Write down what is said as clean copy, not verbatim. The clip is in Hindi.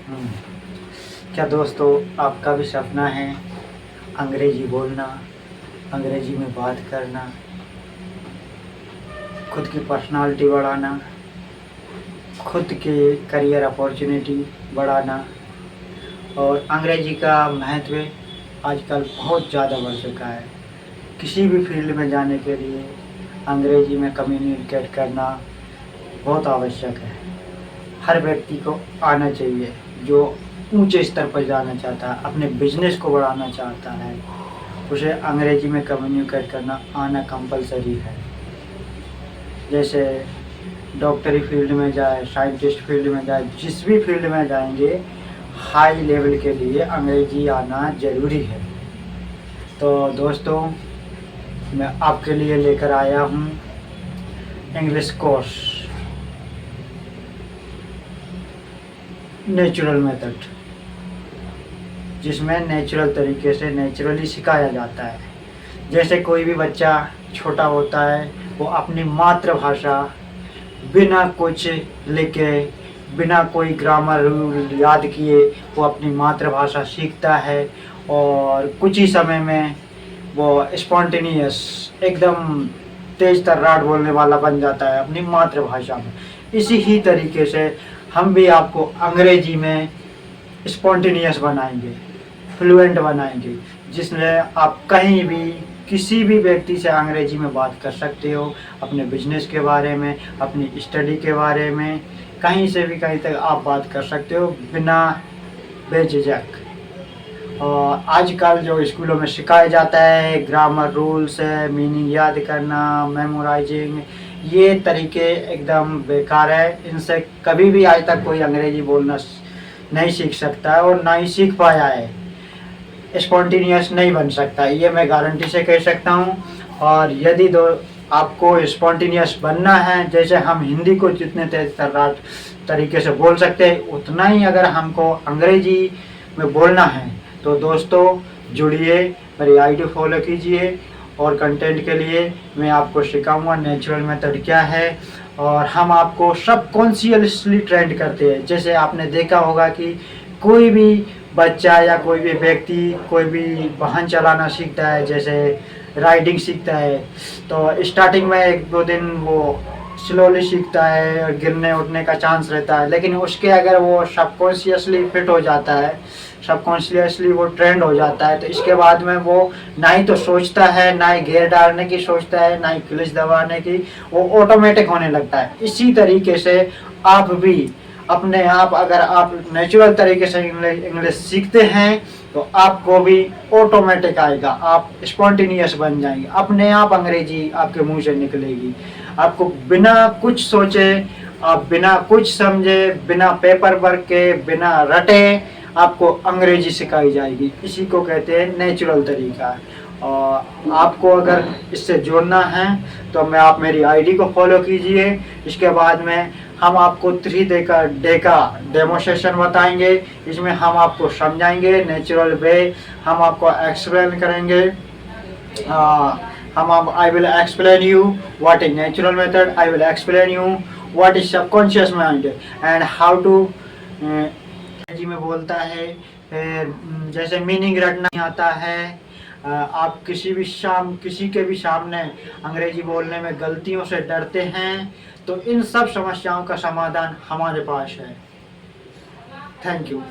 हम्म, क्या दोस्तों आपका भी सपना है अंग्रेजी बोलना, अंग्रेजी में बात करना, खुद की पर्सनालिटी बढ़ाना, खुद के करियर अपॉर्चुनिटी बढ़ाना। और अंग्रेजी का महत्व आजकल बहुत ज़्यादा बढ़ चुका है। किसी भी फील्ड में जाने के लिए अंग्रेजी में कम्युनिकेट करना बहुत आवश्यक है। हर व्यक्ति को आना चाहिए जो ऊंचे स्तर पर जाना चाहता है, अपने बिजनेस को बढ़ाना चाहता है, उसे अंग्रेजी में कम्युनिकेट करना आना कंपलसरी है। जैसे डॉक्टरी फील्ड में जाए, साइंटिस्ट फील्ड में जाए, जिस भी फील्ड में जाएंगे हाई लेवल के लिए अंग्रेजी आना ज़रूरी है। तो दोस्तों मैं आपके लिए लेकर आया हूँ इंग्लिश कोर्स नेचुरल मेथड, जिसमें नेचुरल तरीके से नेचुरली सिखाया जाता है। जैसे कोई भी बच्चा छोटा होता है वो अपनी मातृभाषा बिना कुछ लिखे, बिना कोई ग्रामर रूल याद किए वो अपनी मातृभाषा सीखता है और कुछ ही समय में वो स्पॉन्टेनियस एकदम तेज तर्रार बोलने वाला बन जाता है अपनी मातृभाषा में। इसी ही तरीके से हम भी आपको अंग्रेजी में स्पॉन्टेनियस बनाएंगे, फ्लुएंट बनाएंगे, जिसमें आप कहीं भी किसी भी व्यक्ति से अंग्रेजी में बात कर सकते हो, अपने बिजनेस के बारे में, अपनी स्टडी के बारे में, कहीं से भी कहीं तक आप बात कर सकते हो बिना बेझिझक। और आजकल जो स्कूलों में सिखाया जाता है ग्रामर रूल्स है, मीनिंग याद करना, मेमोराइजिंग, ये तरीके एकदम बेकार है। इनसे कभी भी आज तक कोई अंग्रेजी बोलना नहीं सीख सकता है और ना ही सीख पाया है, स्पॉन्टेनियस नहीं बन सकता, ये मैं गारंटी से कह सकता हूँ। और यदि आपको स्पॉन्टेनियस बनना है, जैसे हम हिंदी को जितने तेज तर्रार तरीके से बोल सकते हैं उतना ही अगर हमको अंग्रेजी में बोलना है तो दोस्तों जुड़िए, मेरी आईडी फॉलो कीजिए और कंटेंट के लिए मैं आपको सिखाऊंगा नेचुरल मेथड क्या है। और हम आपको सबकॉन्शियसली ट्रेंड करते हैं। जैसे आपने देखा होगा कि कोई भी बच्चा या कोई भी व्यक्ति कोई भी वाहन चलाना सीखता है, जैसे राइडिंग सीखता है, तो स्टार्टिंग में एक दो दिन वो स्लोली सीखता है और गिरने उठने का चांस रहता है, लेकिन उसके अगर वो सबकॉन्शियसली फिट हो जाता है, सबकॉन्शियसली वो ट्रेंड हो जाता है, तो इसके बाद में वो ना ही तो सोचता है, ना ही गियर डालने की सोचता है, ना ही क्लच दबाने की, वो ऑटोमेटिक होने लगता है। इसी तरीके से आप भी अपने आप अगर आप नेचुरल तरीके से इंग्लिश सीखते हैं तो आपको भी ऑटोमेटिक आएगा, आप स्पॉन्टेनियस बन जाएंगे, अपने आप अंग्रेजी आपके मुंह से निकलेगी। आपको बिना कुछ सोचे, आप बिना कुछ समझे, बिना पेपर वर्क के, बिना रटे आपको अंग्रेजी सिखाई जाएगी। इसी को कहते हैं नेचुरल तरीका। और आपको अगर इससे जुड़ना है तो मैं आप मेरी आईडी को फॉलो कीजिए। इसके बाद में हम आपको 3 डे का डेमो सेशन बताएंगे। इसमें हम आपको समझाएंगे नेचुरल वे, हम आपको एक्सप्लेन करेंगे। I will explain you what is natural method. I will explain you what is subconscious mind and how to अंग्रेजी में बोलता है। फिर जैसे मीनिंग रटना नहीं आता है, आप किसी के भी सामने अंग्रेजी बोलने में गलतियों से डरते हैं, तो इन सब समस्याओं का समाधान हमारे पास है। Thank you.